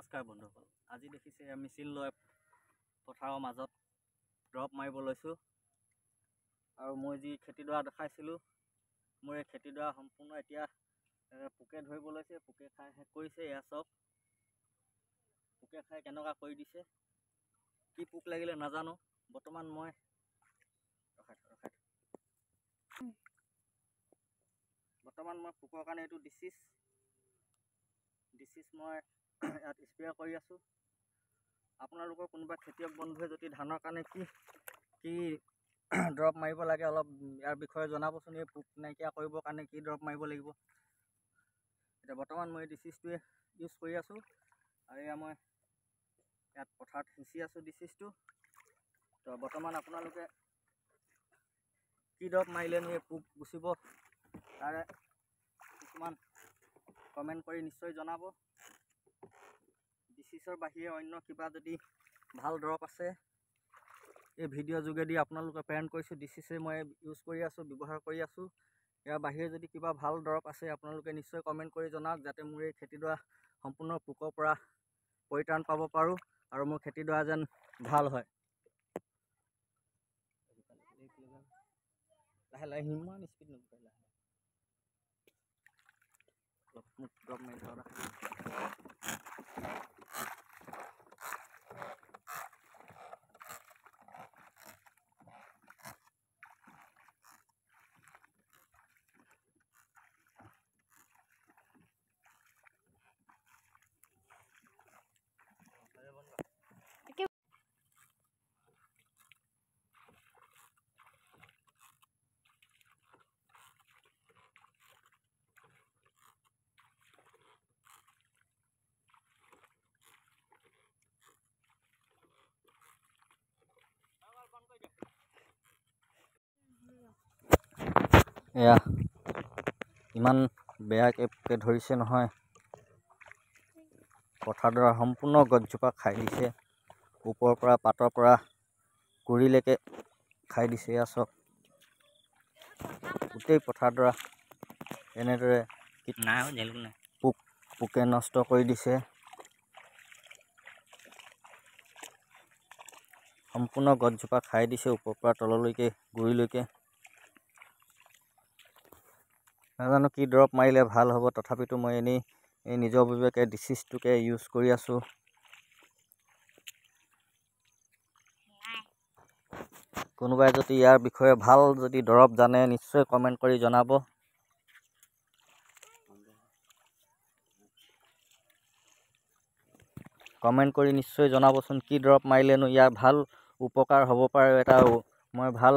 নমস্কাৰ বন্ধুসকল, আজি দেখিছে মেচিন লৈ পথাৰৰ মাজত ড্ৰপ মাৰিব লৈছোঁ। আৰু মই যি খেতিডৰা দেখাইছিলোঁ, মোৰ এই খেতিডৰা সম্পূৰ্ণ এতিয়া পোকে ধৰিব লৈছে। পোকে খাই শেষ কৰিছে। এয়া চব পোকে খাই কেনেকুৱা কৰি দিছে। কি পোক লাগিলে নাজানো। বৰ্তমান মই পোকৰ কাৰণে এইটো ডিচিছ মই ইয়াত স্প্ৰে কৰি আছোঁ। আপোনালোকৰ কোনোবা খেতিয়ক বন্ধুৱে যদি ধানৰ কাৰণে কি দৰৱ মাৰিব লাগে অলপ ইয়াৰ বিষয়ে জনাবচোন। এই পোক নাইকিয়া কৰিবৰ কাৰণে কি দৰৱ মাৰিব লাগিব। এতিয়া বৰ্তমান মই এই ডিচিছটোৱে ইউজ কৰি আছোঁ। আৰু এয়া মই ইয়াত পথাৰত সিঁচি আছোঁ ডিচিছটো। তো বৰ্তমান আপোনালোকে কি দৰৱ মাৰিলেনো এই পোক গুচিব, তাৰে কিছুমান কমেণ্ট কৰি নিশ্চয় জনাব। ডিচিছৰ বাহিৰে অন্য কিবা যদি ভাল দৰৱ আছে, এই ভিডিঅ'ৰ যোগেদি আপোনালোকে প্ৰেৰণ কৰিছোঁ। ডিচিছে মই ইউজ কৰি আছোঁ, ব্যৱহাৰ কৰি আছোঁ। ইয়াৰ বাহিৰে যদি কিবা ভাল দৰৱ আছে আপোনালোকে নিশ্চয় কমেণ্ট কৰি জনাওক, যাতে মোৰ এই খেতিডৰা সম্পূৰ্ণ পোকৰ পৰা পৰিত্ৰাণ পাব পাৰোঁ আৰু মোৰ খেতিডৰা যেন ভাল হয়। লাহে লাহে সিমান স্পীড নকৰিলে অলপ মোক ড্ৰপ মাৰি থকা এয়া ইমান বেয়াকৈ পোকে ধৰিছে নহয়। পথাৰডৰা সম্পূৰ্ণ গছজোপা খাই দিছে। ওপৰৰ পৰা পাতৰ পৰা গুৰিলৈকে খাই দিছে। এয়া চব গোটেই পথাৰডৰা এনেদৰে পোকে নষ্ট কৰি দিছে। সম্পূৰ্ণ গছজোপা খাই দিছে ওপৰৰ পৰা তললৈকে গুৰিলৈকে। নাজানো কি দৰৱ মাৰিলে ভাল হ'ব, তথাপিতো মই এনেই নিজৰ বিবেকে ডিচিছটোকে ইউজ কৰি আছোঁ। কোনোবাই যদি ইয়াৰ বিষয়ে ভাল যদি দৰৱ জানে নিশ্চয় কমেণ্ট কৰি জনাব। কমেণ্ট কৰি নিশ্চয় জনাবচোন কি দৰৱ মাৰিলেনো ইয়াৰ ভাল উপকাৰ হ'ব পাৰে। এটা মই ভাল